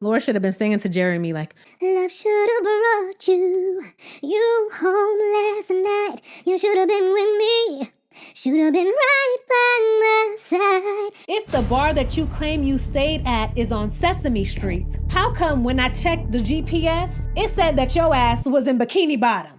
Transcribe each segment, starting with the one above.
Laura should have been singing to Jeremy like, love should have brought you home last night. You should have been with me. Should have been right by my side. if the bar that you claim you stayed at is on Sesame Street, how come when I checked the GPS, it said that your ass was in Bikini Bottom?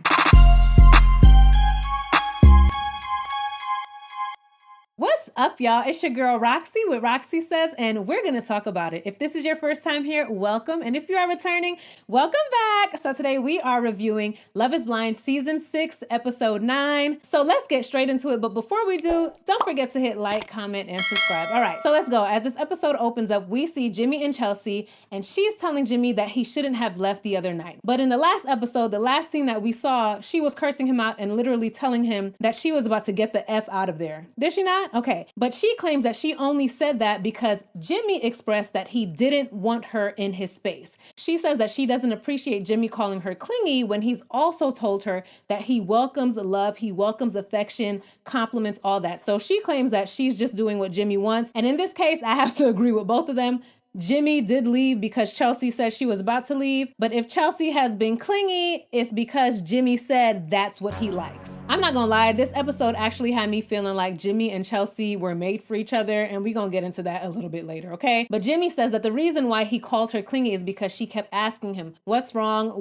What's up, y'all? It's your girl Roxy with Roxy Says, and we're gonna talk about it. If this is your first time here, welcome. And if you are returning, welcome back. So today we are reviewing Love is Blind Season 6, Episode 9. So let's get straight into it. But before we do, don't forget to hit like, comment, and subscribe. All right, so let's go. As this episode opens up, we see Jimmy and Chelsea, and she's telling Jimmy that he shouldn't have left the other night. But in the last episode, the last scene that we saw, she was cursing him out and literally telling him that she was about to get the F out of there. Did she not? Okay. But she claims that she only said that because Jimmy expressed that he didn't want her in his space. She says that she doesn't appreciate Jimmy calling her clingy when he's also told her that he welcomes love, he welcomes affection, compliments, all that. So she claims that she's just doing what Jimmy wants. And in this case, I have to agree with both of them. Jimmy did leave because Chelsea said she was about to leave. But if Chelsea has been clingy, it's because Jimmy said that's what he likes. I'm not gonna lie, this episode actually had me feeling like Jimmy and Chelsea were made for each other, and we're gonna get into that a little bit later, okay? But Jimmy says that the reason why he called her clingy is because she kept asking him, what's wrong,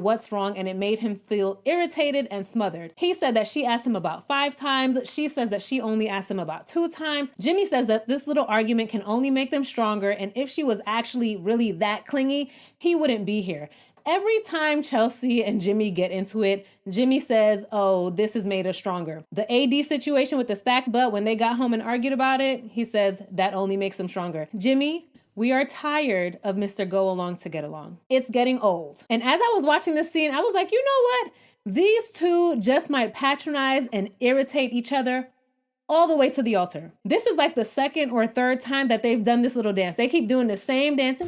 and it made him feel irritated and smothered. He said that she asked him about 5 times. She says that she only asked him about 2 times. Jimmy says that this little argument can only make them stronger, and if she was actually really that clingy, he wouldn't be here. Every time Chelsea and Jimmy get into it, Jimmy says, oh, this has made us stronger. The AD situation with the stacked butt, when they got home and argued about it, he says that only makes them stronger. Jimmy, we are tired of Mr. Go Along to Get Along. It's getting old. And as I was watching this scene, I was like, you know what? These two just might patronize and irritate each other all the way to the altar. This is like the 2nd or 3rd time that they've done this little dance. They keep doing the same dance.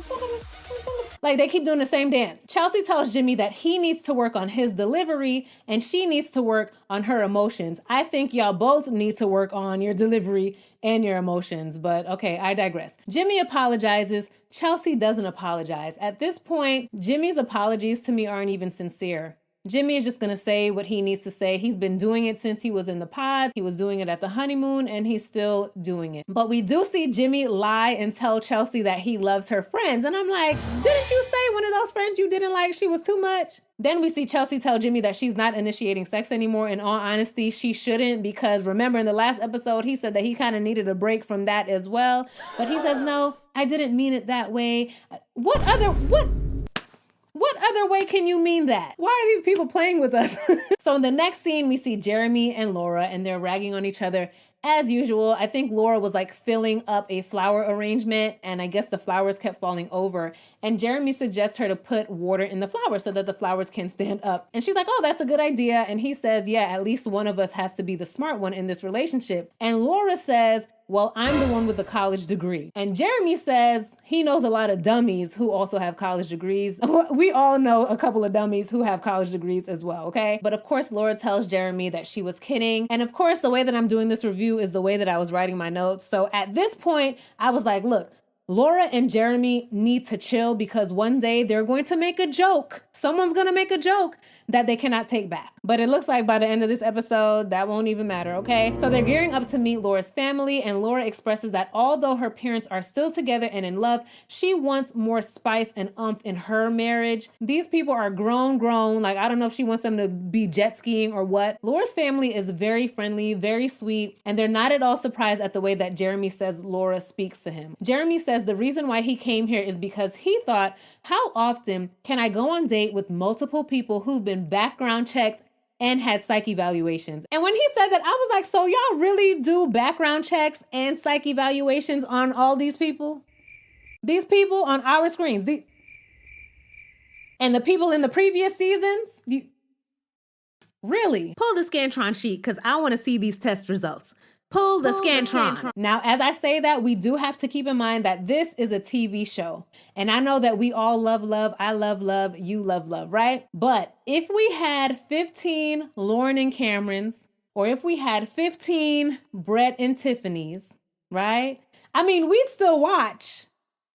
Like they keep doing the same dance. Chelsea tells Jimmy that he needs to work on his delivery and she needs to work on her emotions. I think y'all both need to work on your delivery and your emotions, but okay, I digress. Jimmy apologizes. Chelsea doesn't apologize. At this point, Jimmy's apologies to me aren't even sincere. Jimmy is just going to say what he needs to say. He's been doing it since he was in the pods. He was doing it at the honeymoon, and he's still doing it. But we do see Jimmy lie and tell Chelsea that he loves her friends. And I'm like, didn't you say one of those friends you didn't like, she was too much? Then we see Chelsea tell Jimmy that she's not initiating sex anymore. In all honesty, she shouldn't, because remember in the last episode, he said that he kind of needed a break from that as well. But he says, no, I didn't mean it that way. What other way can you mean that? Why are these people playing with us? So in the next scene, we see Jeremy and Laura, and they're ragging on each other as usual. I think Laura was like filling up a flower arrangement, and I guess the flowers kept falling over. And Jeremy suggests her to put water in the flowers so that the flowers can stand up. And she's like, oh, that's a good idea. And he says, yeah, at least one of us has to be the smart one in this relationship. And Laura says, well, I'm the one with a college degree. And Jeremy says he knows a lot of dummies who also have college degrees. We all know a couple of dummies who have college degrees as well, okay? But of course, Laura tells Jeremy that she was kidding. And of course, the way that I'm doing this review is the way that I was writing my notes. So at this point, I was like, look, Laura and Jeremy need to chill because one day they're going to make a joke. Someone's going to make a joke that they cannot take back. But it looks like by the end of this episode, that won't even matter, okay? So they're gearing up to meet Laura's family, and Laura expresses that although her parents are still together and in love, she wants more spice and oomph in her marriage. These people are grown. Like, I don't know if she wants them to be jet skiing or what. Laura's family is very friendly, very sweet, and they're not at all surprised at the way that Jeremy says Laura speaks to him. Jeremy says the reason why he came here is because he thought, how often can I go on date with multiple people who've been background checked and had psych evaluations? And when he said that, I was like, so y'all really do background checks and psych evaluations on all these people? These people on our screens. And the people in the previous seasons? Really? Pull the Scantron sheet because I want to see these test results. Pull the Scantron. Now, as I say that, we do have to keep in mind that this is a TV show. And I know that we all love love. I love love. You love love, right? But if we had 15 Lauren and Camerons, or if we had 15 Brett and Tiffany's, right? I mean, we'd still watch.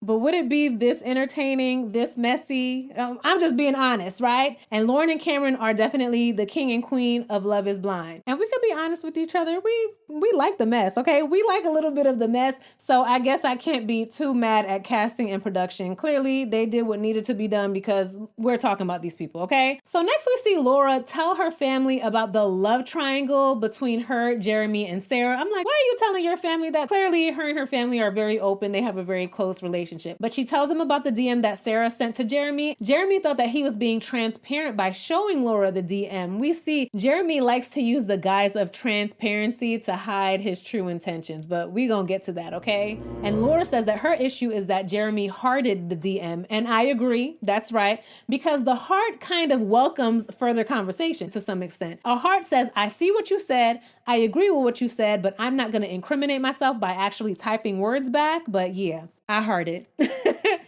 But would it be this entertaining, this messy? I'm just being honest, right? And Lauren and Cameron are definitely the king and queen of Love is Blind. And we could be honest with each other. We like the mess, okay? We like a little bit of the mess. So I guess I can't be too mad at casting and production. Clearly, they did what needed to be done because we're talking about these people, okay? So next we see Laura tell her family about the love triangle between her, Jeremy, and Sarah. I'm like, why are you telling your family that? Clearly, her and her family are very open. They have a very close relationship. But she tells him about the DM that Sarah sent to Jeremy. Jeremy thought that he was being transparent by showing Laura the DM. We see Jeremy likes to use the guise of transparency to hide his true intentions, but we gonna get to that, okay? And Laura says that her issue is that Jeremy hearted the DM, and I agree, that's right, because the heart kind of welcomes further conversation to some extent. A heart says, I see what you said, I agree with what you said, but I'm not gonna incriminate myself by actually typing words back, but yeah. I heard it.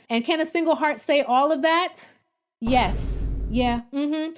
And can a single heart say all of that? Yes. Yeah.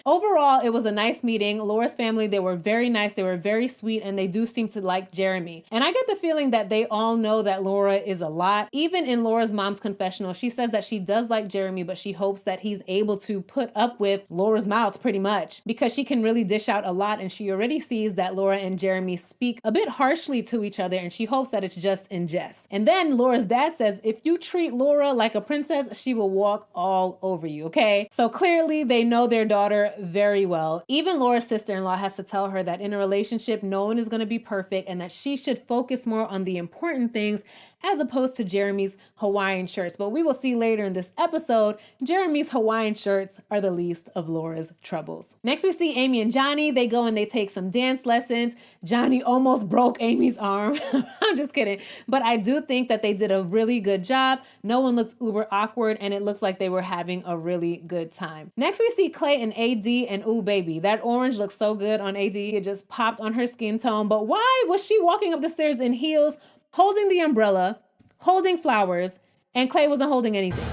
Overall, it was a nice meeting. Laura's family, they were very nice. They were very sweet, and they do seem to like Jeremy. And I get the feeling that they all know that Laura is a lot. Even in Laura's mom's confessional, she says that she does like Jeremy, but she hopes that he's able to put up with Laura's mouth pretty much because she can really dish out a lot. And she already sees that Laura and Jeremy speak a bit harshly to each other, and she hopes that it's just in jest. And then Laura's dad says, if you treat Laura like a princess, she will walk all over you, okay? So clearly they know their daughter very well. Even Laura's sister-in-law has to tell her that in a relationship, no one is going to be perfect and that she should focus more on the important things as opposed to Jeremy's Hawaiian shirts. But we will see later in this episode, Jeremy's Hawaiian shirts are the least of Laura's troubles. Next, we see Amy and Johnny. They go and they take some dance lessons. Johnny almost broke Amy's arm. I'm just kidding. But I do think that they did a really good job. No one looked uber awkward, and it looks like they were having a really good time. Next, we see Clay and AD, and ooh, baby, that orange looks so good on AD. It just popped on her skin tone. But why was she walking up the stairs in heels, holding the umbrella, holding flowers, and Clay wasn't holding anything?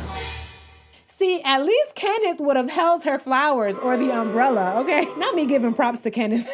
See, at least Kenneth would have held her flowers or the umbrella, okay? Not me giving props to Kenneth.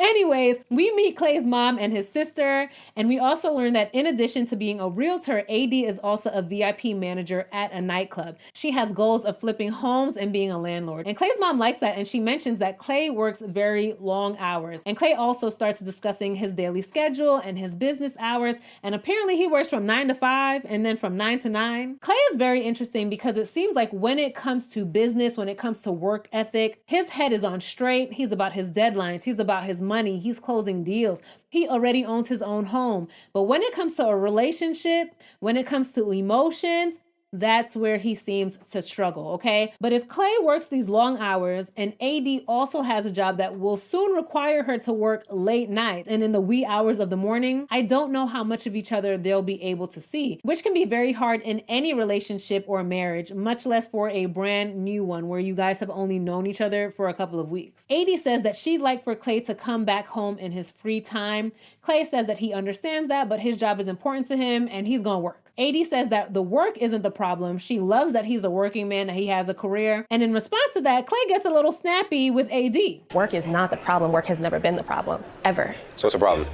Anyways, we meet Clay's mom and his sister, and we also learn that in addition to being a realtor, AD is also a VIP manager at a nightclub. She has goals of flipping homes and being a landlord. And Clay's mom likes that, and she mentions that Clay works very long hours. And Clay also starts discussing his daily schedule and his business hours, and apparently he works from 9 to 5 and then from 9 to 9. Clay is very interesting because it seems like when it comes to business, when it comes to work ethic, his head is on straight. He's about his deadlines. He's about his money. He's closing deals. He already owns his own home. But when it comes to a relationship, when it comes to emotions, that's where he seems to struggle, okay? But if Clay works these long hours and AD also has a job that will soon require her to work late nights and in the wee hours of the morning, I don't know how much of each other they'll be able to see, which can be very hard in any relationship or marriage, much less for a brand new one where you guys have only known each other for a couple of weeks. AD says that she'd like for Clay to come back home in his free time. Clay says that he understands that, but his job is important to him and he's gonna work. AD says that the work isn't the problem. She loves that he's a working man, that he has a career. And in response to that, Clay gets a little snappy with AD. Work is not the problem. Work has never been the problem, ever. So it's a problem.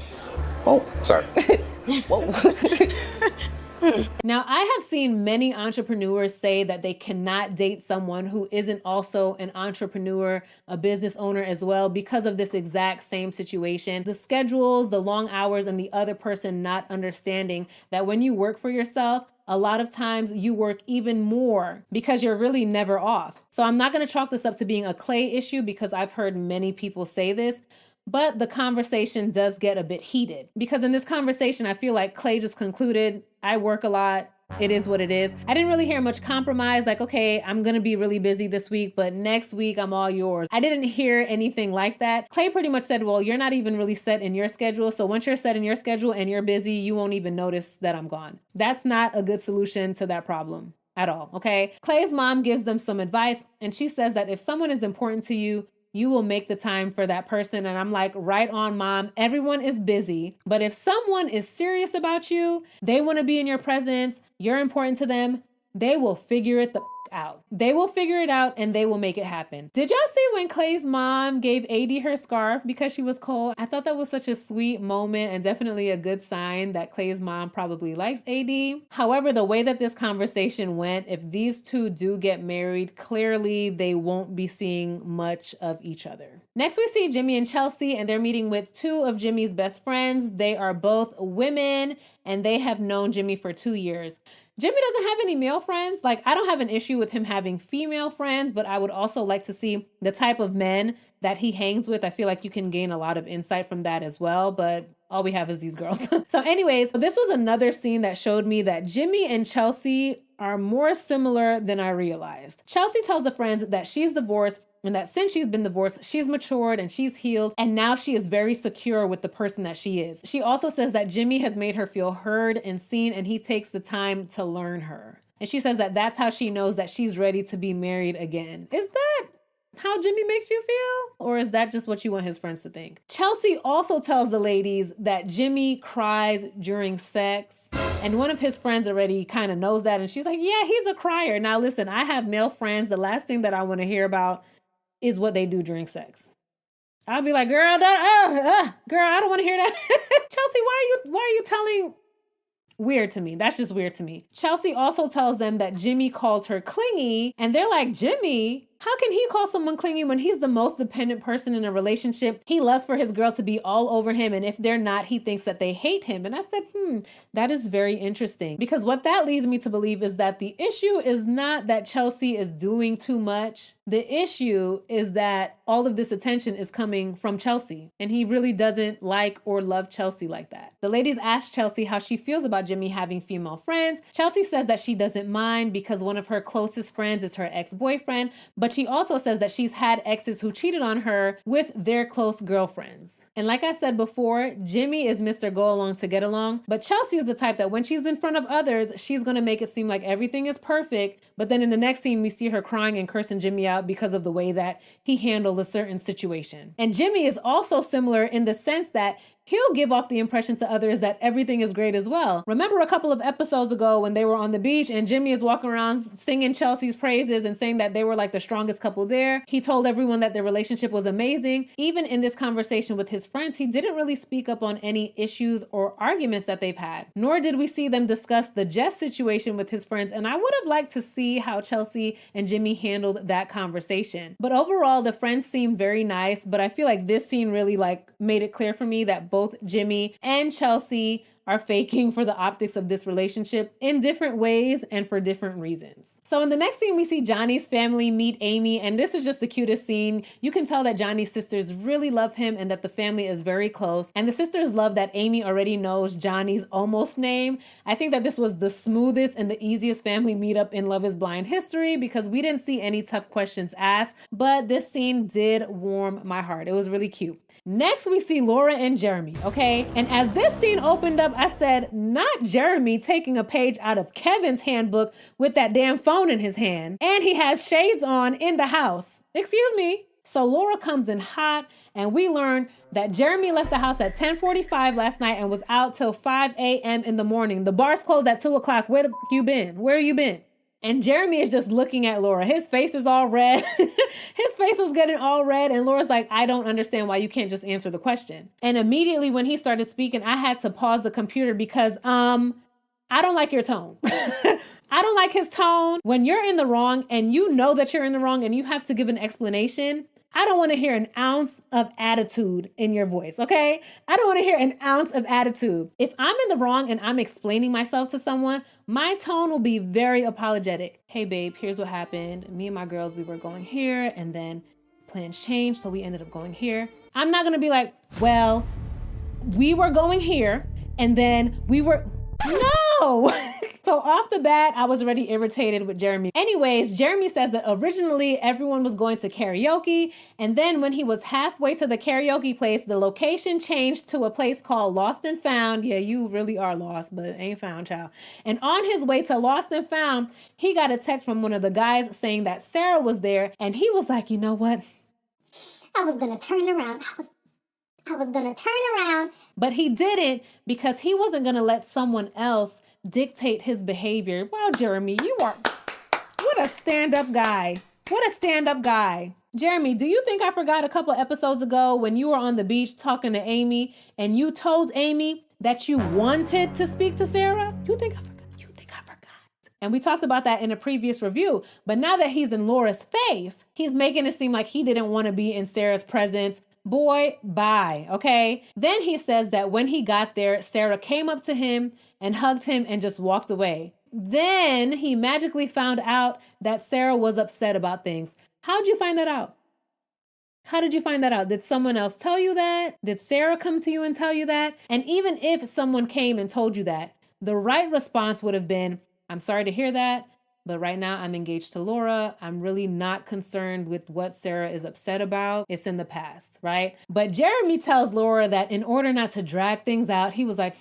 Oh. Sorry. Whoa. Now, I have seen many entrepreneurs say that they cannot date someone who isn't also an entrepreneur, a business owner as well, because of this exact same situation. The schedules, the long hours, and the other person not understanding that when you work for yourself, a lot of times you work even more because you're really never off. So I'm not going to chalk this up to being a Clay issue because I've heard many people say this. But the conversation does get a bit heated because in this conversation, I feel like Clay just concluded, I work a lot. It is what it is. I didn't really hear much compromise. Like, okay, I'm going to be really busy this week, but next week I'm all yours. I didn't hear anything like that. Clay pretty much said, well, you're not even really set in your schedule. So once you're set in your schedule and you're busy, you won't even notice that I'm gone. That's not a good solution to that problem at all. Okay. Clay's mom gives them some advice and she says that if someone is important to you, you will make the time for that person. And I'm like, right on, mom. Everyone is busy. But if someone is serious about you, they want to be in your presence, you're important to them, they will figure it the out. They will figure it out and they will make it happen. Did y'all see when Clay's mom gave AD her scarf because she was cold? I thought that was such a sweet moment and definitely a good sign that Clay's mom probably likes AD. However, the way that this conversation went, if these two do get married, clearly they won't be seeing much of each other. Next, we see Jimmy and Chelsea, and they're meeting with two of Jimmy's best friends. They are both women, and they have known Jimmy for 2 years. Jimmy doesn't have any male friends. Like, I don't have an issue with him having female friends, but I would also like to see the type of men that he hangs with. I feel like you can gain a lot of insight from that as well, but all we have is these girls. So anyways, this was another scene that showed me that Jimmy and Chelsea are more similar than I realized. Chelsea tells the friends that she's divorced and that since she's been divorced, she's matured and she's healed, and now she is very secure with the person that she is. She also says that Jimmy has made her feel heard and seen, and he takes the time to learn her. And she says that that's how she knows that she's ready to be married again. Is that how Jimmy makes you feel? Or is that just what you want his friends to think? Chelsea also tells the ladies that Jimmy cries during sex. And one of his friends already kind of knows that. And she's like, yeah, he's a crier. Now listen, I have male friends. The last thing that I want to hear about is what they do during sex. I'll be like, girl, girl, I don't want to hear that. Chelsea, why are you telling? Weird to me. That's just weird to me. Chelsea also tells them that Jimmy called her clingy, and they're like, Jimmy? How can he call someone clingy when he's the most dependent person in a relationship? He loves for his girl to be all over him, and if they're not, he thinks that they hate him. And I said, that is very interesting, because what that leads me to believe is that the issue is not that Chelsea is doing too much. The issue is that all of this attention is coming from Chelsea, and he really doesn't like or love Chelsea like that. The ladies ask Chelsea how she feels about Jimmy having female friends. Chelsea says that she doesn't mind because one of her closest friends is her ex-boyfriend, but she also says that she's had exes who cheated on her with their close girlfriends. And like I said before, Jimmy is Mr. Go Along to Get Along, but Chelsea is the type that when she's in front of others, she's gonna make it seem like everything is perfect, but then in the next scene, we see her crying and cursing Jimmy out because of the way that he handled a certain situation. And Jimmy is also similar in the sense that he'll give off the impression to others that everything is great as well. Remember a couple of episodes ago when they were on the beach and Jimmy is walking around singing Chelsea's praises and saying that they were like the strongest couple there. He told everyone that their relationship was amazing. Even in this conversation with his friends, he didn't really speak up on any issues or arguments that they've had. Nor did we see them discuss the Jess situation with his friends. And I would have liked to see how Chelsea and Jimmy handled that conversation. But overall, the friends seem very nice, but I feel like this scene really made it clear for me that both Jimmy and Chelsea are faking for the optics of this relationship in different ways and for different reasons. So in the next scene, we see Johnny's family meet Amy, and this is just the cutest scene. You can tell that Johnny's sisters really love him and that the family is very close. And the sisters love that Amy already knows Johnny's almost name. I think that this was the smoothest and the easiest family meetup in Love is Blind history because we didn't see any tough questions asked, but this scene did warm my heart. It was really cute. Next, we see Laura and Jeremy, okay? And as this scene opened up, I said, not Jeremy taking a page out of Kevin's handbook with that damn phone in his hand. And he has shades on in the house. Excuse me. So Laura comes in hot, and we learn that Jeremy left the house at 10:45 last night and was out till 5 a.m. in the morning. The bars closed at 2 o'clock. Where you been? Where you been? And Jeremy is just looking at Laura. His face is all red. His face was getting all red. And Laura's like, I don't understand why you can't just answer the question. And immediately when he started speaking, I had to pause the computer because I don't like your tone. I don't like his tone. When you're in the wrong and you know that you're in the wrong and you have to give an explanation, I don't want to hear an ounce of attitude in your voice, okay? I don't want to hear an ounce of attitude. If I'm in the wrong and I'm explaining myself to someone, my tone will be very apologetic. Hey babe, here's what happened. Me and my girls, we were going here and then plans changed, so we ended up going here. I'm not going to be like, well, we were going here and then we were... No! So off the bat, I was already irritated with Jeremy. Anyways, Jeremy says that originally everyone was going to karaoke, and then when he was halfway to the karaoke place, the location changed to a place called Lost and Found. Yeah, you really are lost, but ain't found, child. And on his way to Lost and Found, he got a text from one of the guys saying that Sarah was there, and he was like, you know what? I was gonna turn around. I was gonna turn around. But he didn't because he wasn't gonna let someone else dictate his behavior. Wow, Jeremy, you are... What What a stand-up guy. What a stand-up guy. Jeremy, do you think I forgot a couple episodes ago when you were on the beach talking to Amy and you told Amy that you wanted to speak to Sarah? You think I forgot? You think I forgot? And we talked about that in a previous review. But now that he's in Laura's face, he's making it seem like he didn't want to be in Sarah's presence. Boy, bye, okay? Then he says that when he got there, Sarah came up to him and hugged him and just walked away. Then he magically found out that Sarah was upset about things. How'd you find that out? How did you find that out? Did someone else tell you that? Did Sarah come to you and tell you that? And even if someone came and told you that, the right response would have been, I'm sorry to hear that, but right now I'm engaged to Laura. I'm really not concerned with what Sarah is upset about. It's in the past, right? But Jeremy tells Laura that in order not to drag things out, he was like,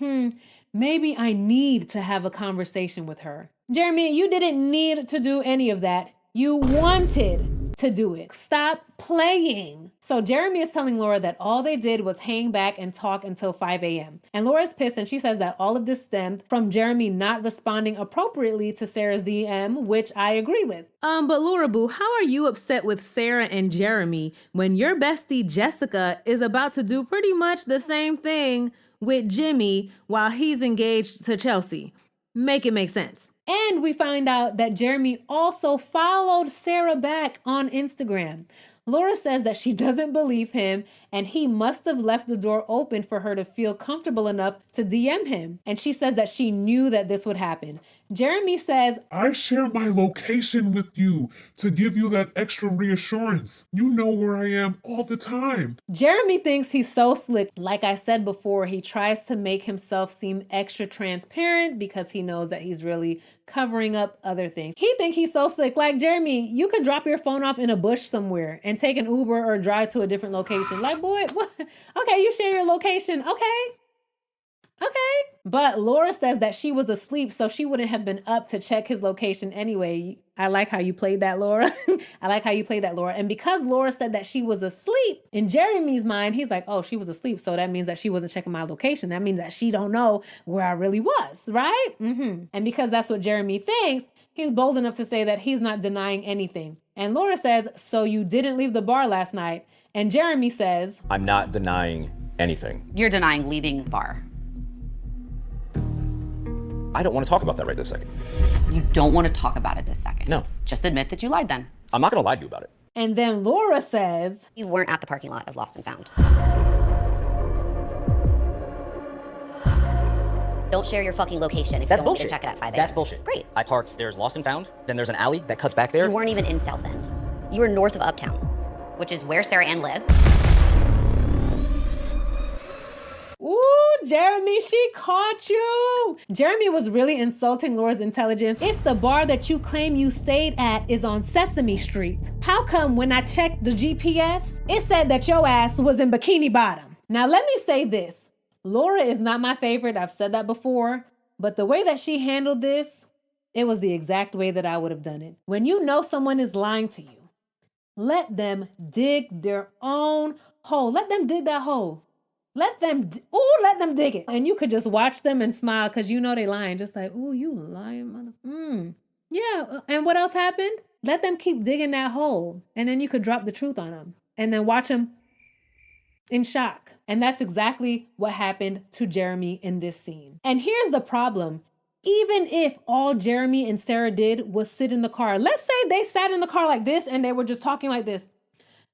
maybe I need to have a conversation with her. Jeremy, you didn't need to do any of that. You wanted to do it. Stop playing. So Jeremy is telling Laura that all they did was hang back and talk until 5 a.m. And Laura's pissed and she says that all of this stemmed from Jeremy not responding appropriately to Sarah's DM, which I agree with. But Laura Boo, how are you upset with Sarah and Jeremy when your bestie Jessica is about to do pretty much the same thing with Jimmy while he's engaged to Chelsea? Make it make sense. And we find out that Jeremy also followed Sarah back on Instagram. Laura says that she doesn't believe him and he must have left the door open for her to feel comfortable enough to DM him. And she says that she knew that this would happen. Jeremy says, I share my location with you to give you that extra reassurance. You know where I am all the time. Jeremy thinks he's so slick. Like I said before, he tries to make himself seem extra transparent because he knows that he's really covering up other things. He thinks he's so slick. Like, Jeremy, you could drop your phone off in a bush somewhere and take an Uber or drive to a different location. Like, boy, what? Okay, you share your location. Okay. But Laura says that she was asleep, so she wouldn't have been up to check his location anyway. I like how you played that, Laura. I like how you played that, Laura. And because Laura said that she was asleep, in Jeremy's mind, he's like, oh, she was asleep, so that means that she wasn't checking my location. That means that she don't know where I really was, right? And because that's what Jeremy thinks, he's bold enough to say that he's not denying anything. And Laura says, so you didn't leave the bar last night? And Jeremy says, I'm not denying anything. You're denying leaving the bar. I don't want to talk about that right this second. You don't want to talk about it this second. No. Just admit that you lied then. I'm not going to lie to you about it. And then Laura says, You weren't at the parking lot of Lost and Found. Don't share your fucking location if you don't want to check it at 5 a.m. That's bullshit. Great. I parked, there's Lost and Found, then there's an alley that cuts back there. You weren't even in South End. You were north of Uptown, which is where Sarah Ann lives. ooh, Jeremy, she caught you. Jeremy was really insulting Laura's intelligence. If the bar that you claim you stayed at is on Sesame Street, how come when I checked the GPS, it said that your ass was in Bikini Bottom? Now, let me say this. Laura is not my favorite. I've said that before. But the way that she handled this, it was the exact way that I would have done it. When you know someone is lying to you, let them dig their own hole. Let them dig that hole. Let them dig it. And you could just watch them and smile because you know they lying. Just like, ooh, you lying, mother. Yeah, and what else happened? Let them keep digging that hole. And then you could drop the truth on them. And then watch them in shock. And that's exactly what happened to Jeremy in this scene. And here's the problem. Even if all Jeremy and Sarah did was sit in the car, let's say they sat in the car like this and they were just talking like this.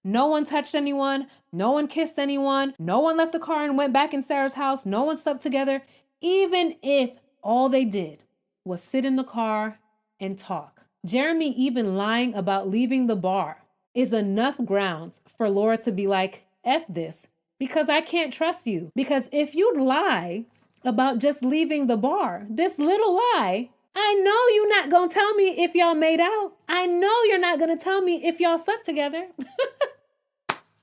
No one touched anyone. No one kissed anyone. No one left the car and went back in Sarah's house. No one slept together. Even if all they did was sit in the car and talk, Jeremy even lying about leaving the bar is enough grounds for Laura to be like, F this, because I can't trust you. Because if you'd lie about just leaving the bar, this little lie, I know you're not going to tell me if y'all made out. I know you're not going to tell me if y'all slept together.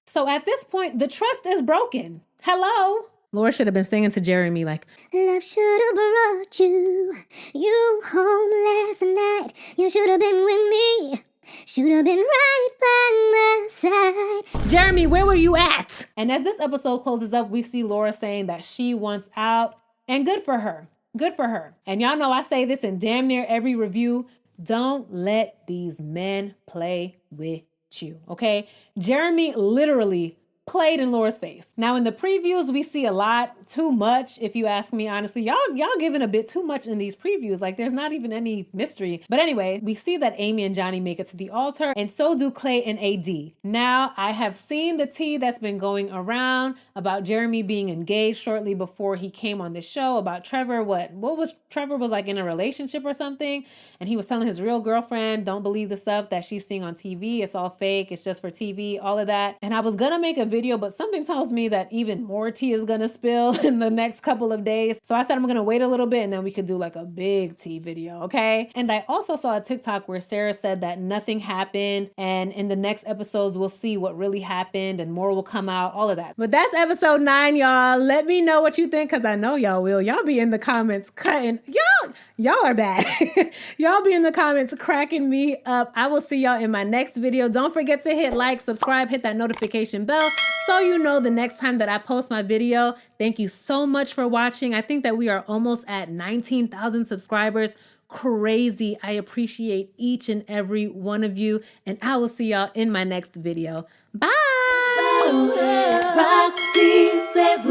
So at this point, the trust is broken. Hello? Laura should have been singing to Jeremy like, Love should have brought you home last night. You should have been with me. Should have been right by my side. Jeremy, where were you at? And as this episode closes up, we see Laura saying that she wants out, and good for her. Good for her. And y'all know I say this in damn near every review. Don't let these men play with you, okay? Jeremy literally played in Laura's face. Now in the previews, we see a lot, too much, if you ask me honestly. Y'all giving a bit too much in these previews. Like there's not even any mystery. But anyway, we see that Amy and Johnny make it to the altar, and so do Clay and AD. Now, I have seen the tea that's been going around about Jeremy being engaged shortly before he came on the show, about Trevor. Trevor was like in a relationship or something, and he was telling his real girlfriend, don't believe the stuff that she's seeing on TV. It's all fake. It's just for TV, all of that. And I was gonna make a video, but something tells me that even more tea is gonna spill in the next couple of days. So I said I'm gonna wait a little bit and then we could do like a big tea video, okay? And I also saw a TikTok where Sarah said that nothing happened, and in the next episodes we'll see what really happened and more will come out, all of that. But that's episode 9, y'all. Let me know what you think, because I know y'all will. Y'all be in the comments cutting. Y'all are bad. Y'all be in the comments cracking me up. I will see y'all in my next video. Don't forget to hit like, subscribe, hit that notification bell so you know the next time that I post my video. Thank you so much for watching. I think that we are almost at 19,000 subscribers. Crazy. I appreciate each and every one of you, and I will see y'all in my next video. Bye. Roxy says